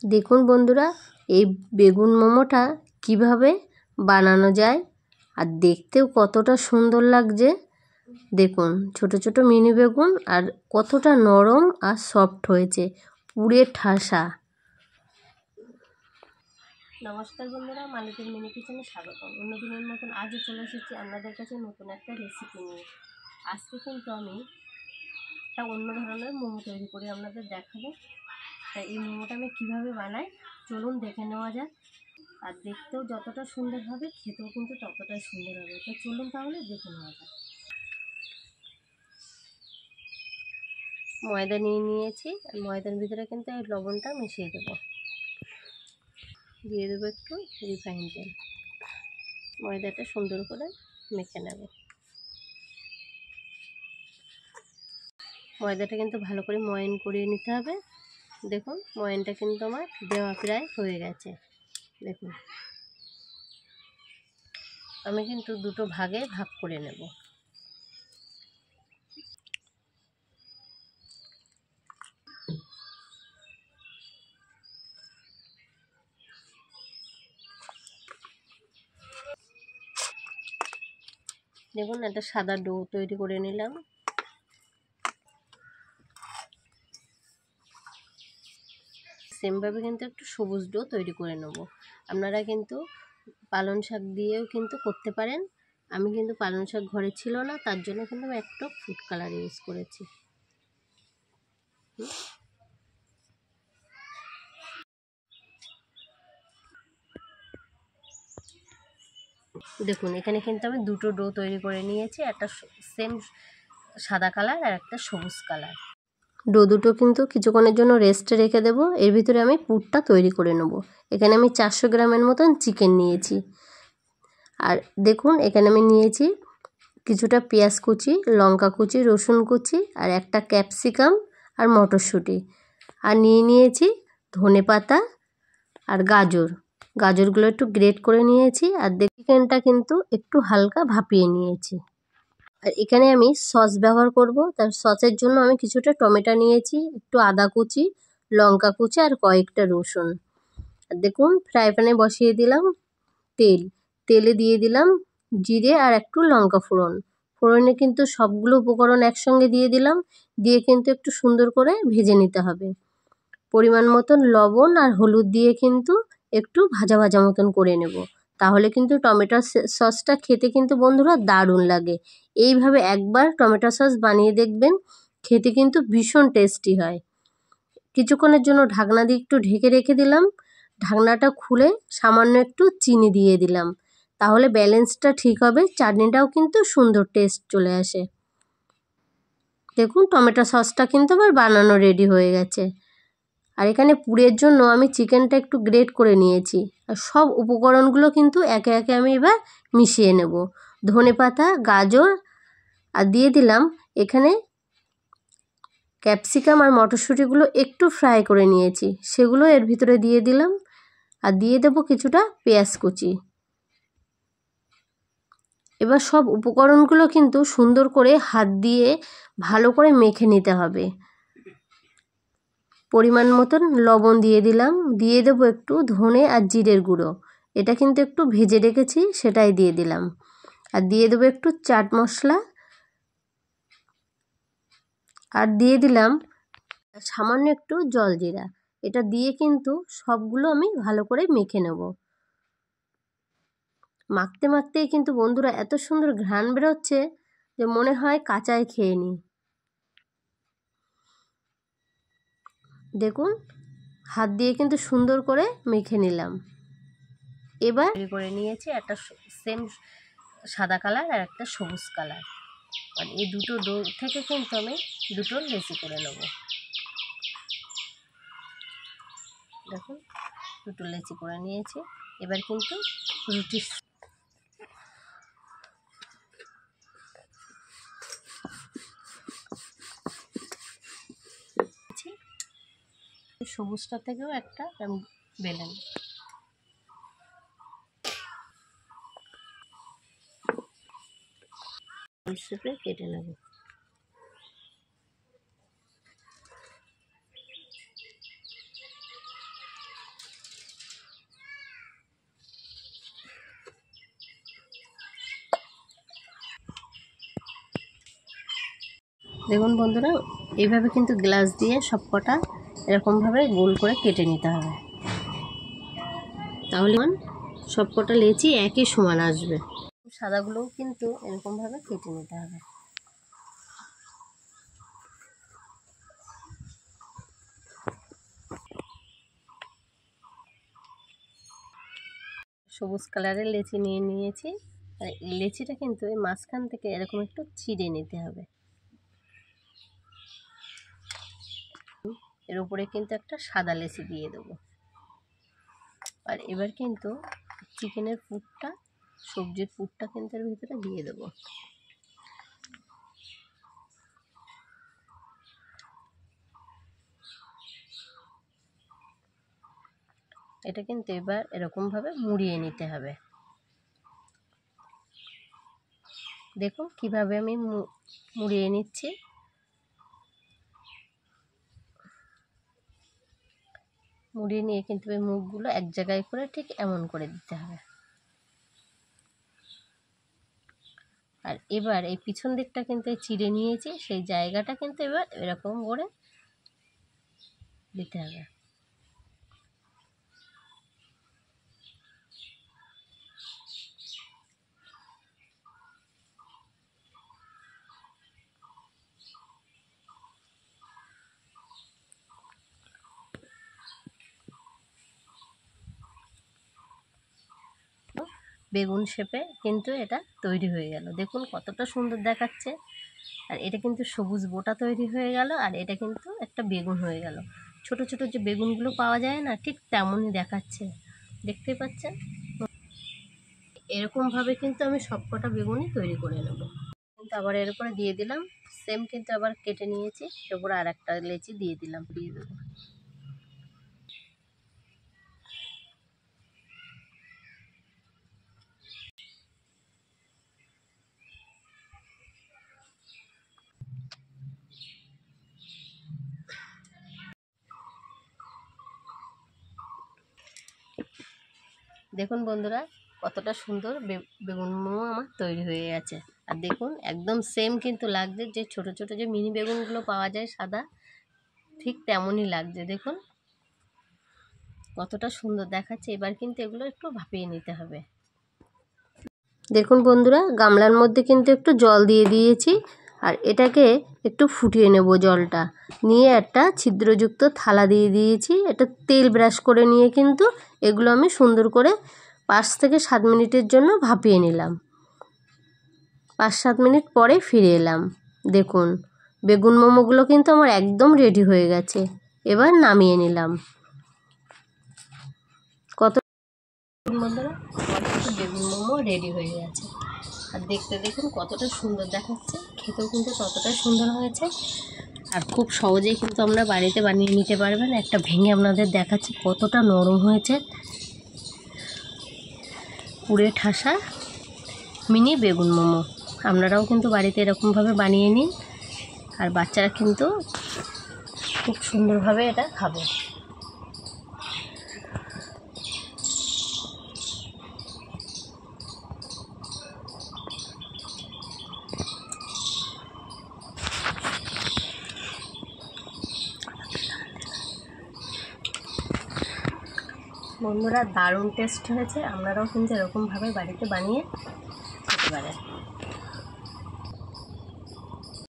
দেখুন বন্ধুরা, এই বেগুন মোমোটা কিভাবে বানানো যায় আর দেখতেও কতটা সুন্দর লাগছে। দেখুন ছোট ছোট মিনি বেগুন আর কতটা নরম আর সফট হয়েছে, পুরে ঠাসা। নমস্কার বন্ধুরা, মালতীর মিনি কিচেনে স্বাগতম। অন্যদিনের মতন আজও চলে এসেছি আপনাদের কাছে নতুন একটা রেসিপি নিয়ে। আজকে কিন্তু আমি একটা অন্য ধরনের মোমো তৈরি করে আপনাদের দেখাবো। তাই এই মোমোটা আমি কীভাবে বানাই চলুন দেখে নেওয়া যাক। আর দেখতেও যতটা সুন্দর হবে খেতেও কিন্তু ততটাই সুন্দর হবে। তো চলুন তাহলে দেখে নেওয়া যাক। ময়দা নিয়ে নিয়েছি, আর ময়দার ভিতরে কিন্তু এই লবণটা মিশিয়ে দেবো। দিয়ে দেবো একটু রিফাইন তেল। ময়দাটা সুন্দর করে মেখে নেব। ময়দাটা কিন্তু ভালো করে ময়ান করিয়ে নিতে হবে। দেখুন ময়ানটা কিন্তু আমার দেওয়া প্রায় হয়ে গেছে। দেখুন আমি কিন্তু দুটো ভাগে ভাগ করে নেব। দেখুন একটা সাদা ডো তৈরি করে নিলাম। সেমভাবে কিন্তু একটু সবুজ ডো তৈরি করে নেব। আপনারা কিন্তু পালং শাক দিয়েও কিন্তু করতে পারেন। আমি কিন্তু পালং শাক ঘরে ছিল না, তার জন্য কিন্তু আমি একটু ফুড কালার ইউজ করেছি। দেখুন এখানে কিন্তু আমি দুটো ডো তৈরি করে নিয়েছি, একটা সেম সাদা কালার আর একটা সবুজ কালার। ডো দুটো কিন্তু কিছুক্ষণের জন্য রেস্টে রেখে দেবো। এর ভিতরে আমি পুরটা তৈরি করে নেব। এখানে আমি 400 গ্রামের মতন চিকেন নিয়েছি। আর দেখুন এখানে আমি নিয়েছি কিছুটা পেঁয়াজ কুচি, লঙ্কা কুচি, রসুন কুচি আর একটা ক্যাপসিকাম আর মটরশুঁটি। আর নিয়েছি ধনেপাতা আর গাজরগুলো একটু গ্রেট করে নিয়েছি। আর চিকেনটা কিন্তু একটু হালকা ভাপিয়ে নিয়েছি। আর এখানে আমি সস ব্যবহার করব। তার সসের জন্য আমি কিছুটা টমেটো নিয়েছি, একটু আদা কুচি, লঙ্কা কুচি আর কয়েকটা রসুন। আর দেখুন ফ্রাই প্যানে বসিয়ে দিলাম তেলে দিয়ে দিলাম জিরে আর একটু লঙ্কা ফোড়নে কিন্তু সবগুলো উপকরণ একসঙ্গে দিয়ে দিলাম। দিয়ে কিন্তু একটু সুন্দর করে ভেজে নিতে হবে। পরিমাণ মতন লবণ আর হলুদ দিয়ে কিন্তু একটু ভাজা ভাজা মতন করে নেব। তাহলে কিন্তু টমেটো সসটা খেতে কিন্তু বন্ধুরা দারুণ লাগে। এইভাবে একবার টমেটো সস বানিয়ে দেখবেন, খেতে কিন্তু ভীষণ টেস্টি হয়। কিছুক্ষণের জন্য ঢাকনা দিয়ে একটু ঢেকে রেখে দিলাম। ঢাকনাটা খুলে সামান্য একটু চিনি দিয়ে দিলাম, তাহলে ব্যালেন্সটা ঠিক হবে, চাটনিটাও কিন্তু সুন্দর টেস্ট চলে আসে। দেখুন টমেটো সসটা কিন্তু আমার বানানো রেডি হয়ে গেছে। আর এখানে পুরের জন্য আমি চিকেনটা একটু গ্রেট করে নিয়েছি। আর সব উপকরণগুলো কিন্তু একে একে আমি এবার মিশিয়ে নেব। ধনেপাতা, গাজর আর দিয়ে দিলাম এখানে ক্যাপসিকাম আর মটরশুঁটিগুলো একটু ফ্রাই করে নিয়েছি, সেগুলো এর ভিতরে দিয়ে দিলাম। আর দিয়ে দেব কিছুটা পেঁয়াজ কুচি। এবার সব উপকরণগুলো কিন্তু সুন্দর করে হাত দিয়ে ভালো করে মেখে নিতে হবে। পরিমাণ মতন লবণ দিয়ে দিলাম। দিয়ে দেবো একটু ধনে আর জিরের গুঁড়ো, এটা কিন্তু একটু ভেজে রেখেছি, সেটাই দিয়ে দিলাম। আর দিয়ে দেবো একটু চাট মশলা। আর দিয়ে দিলাম সামান্য একটু জলজিরা। এটা দিয়ে কিন্তু সবগুলো আমি ভালো করে মেখে নেব। মাখতে মাখতেই কিন্তু বন্ধুরা এত সুন্দর ঘ্রাণ বেরোচ্ছে যে মনে হয় কাঁচায় খেয়ে নিই। দেখুন হাত দিয়ে কিন্তু সুন্দর করে মেখে নিলাম। এবার করে নিয়েছি একটা সেম সাদা কালার আর একটা সবুজ কালার। আর এই দুটো ডো থেকে কিন্তু আমি দুটো লেচি করে নেব। দেখুন দুটো লেচি করে নিয়েছি। এবার কিন্তু রুটি সবুজটা থেকেও একটা বেলেন শেপে কেটে নেব। দেখুন বন্ধুরা, এইভাবে কিন্তু গ্লাস দিয়ে সবকটা এরকমভাবে গোল করে কেটে নিতে হবে, তাহলে সবকটা লেচি একই সমান আসবে। সাদাগুলোও কিন্তু এরকমভাবে কেটে নিতে হবে। সবুজ কালারের লেচি নিয়ে নিয়েছি, আর এই লেচিটা কিন্তু এই মাঝখান থেকে এরকম একটু চিড়ে নিতে হবে। এর উপরে কিন্তু একটা সাদা লেচি দিয়ে দেবো। আর এবার কিন্তু চিকেনের পুরটা, সবজির পুরটা কিন্তু এর ভিতরে দিয়ে দেবো। এটা কিন্তু এবার এরকমভাবে মুড়িয়ে নিতে হবে। দেখুন কিভাবে আমি মুড়িয়ে নিচ্ছি। মুড়িয়ে নিয়ে কিন্তু এই মুখগুলো এক জায়গায় করে ঠিক এমন করে দিতে হবে। আর এবার এই পিছন দিকটা কিন্তু চিড়ে নিয়েছি, সেই জায়গাটা কিন্তু এবার এরকম করে দিতে হবে। বেগুন শেপে কিন্তু এটা তৈরি হয়ে গেল। দেখুন কতটা সুন্দর দেখাচ্ছে। আর এটা কিন্তু সবুজ বোটা তৈরি হয়ে গেল, আর এটা কিন্তু একটা বেগুন হয়ে গেল। ছোট ছোট যে বেগুনগুলো পাওয়া যায় না, ঠিক তেমনই দেখাচ্ছে, দেখতে পাচ্ছেন। এরকমভাবে কিন্তু আমি সবকটা বেগুনই তৈরি করে নেব। কিন্তু আবার এর উপরে দিয়ে দিলাম, সেম কিন্তু আবার কেটে নিয়েছি, এর উপরে আর একটা লেচি দিয়ে দিলাম, দিয়ে দেবো। দেখুন বন্ধুরা, কতটা সুন্দর বেগুন মোমো আমার তৈরি হয়ে গেছে। আর দেখুন একদম সেম কিন্তু লাগছে, যে ছোট ছোট যে মিনি বেগুনগুলো পাওয়া যায় সাদা, ঠিক তেমনই লাগছে। দেখুন কতটা সুন্দর দেখাচ্ছে। এবার কিন্তু এগুলো একটু ভাপিয়ে নিতে হবে। দেখুন বন্ধুরা, গামলার মধ্যে কিন্তু একটু জল দিয়ে দিয়েছি, আর এটাকে একটু ফুটিয়ে নেব। জলটা নিয়ে একটা ছিদ্রযুক্ত থালা দিয়ে দিয়েছি, এটা তেল ব্রাশ করে নিয়ে কিন্তু এগুলো আমি সুন্দর করে 5 থেকে 7 মিনিটের জন্য ভাপিয়ে নিলাম। 5-7 মিনিট পরে ফিরে এলাম। দেখুন বেগুন মোমোগুলো কিন্তু আমার একদম রেডি হয়ে গেছে। এবার নামিয়ে নিলাম। কত বন্ধুরা, বেগুন মোমো রেডি হয়ে গেছে। আর দেখতে দেখুন কতটা সুন্দর দেখাচ্ছে, খেতেও কিন্তু ততটাই সুন্দর হয়েছে। আর খুব সহজেই কিন্তু আমরা বাড়িতে বানিয়ে নিতে পারবেন। একটা ভেঙে আপনাদের দেখাচ্ছি কতটা নরম হয়েছে, পুরে ঠাসা মিনি বেগুন মোমো। আপনারাও কিন্তু বাড়িতে এরকমভাবে বানিয়ে নিন, আর বাচ্চারা কিন্তু খুব সুন্দরভাবে এটা খাবে। বন্ধুরা দারুণ টেস্ট হয়েছে, আপনারাও কিন্তু এরকমভাবে বাড়িতে বানিয়ে খেতে পারেন।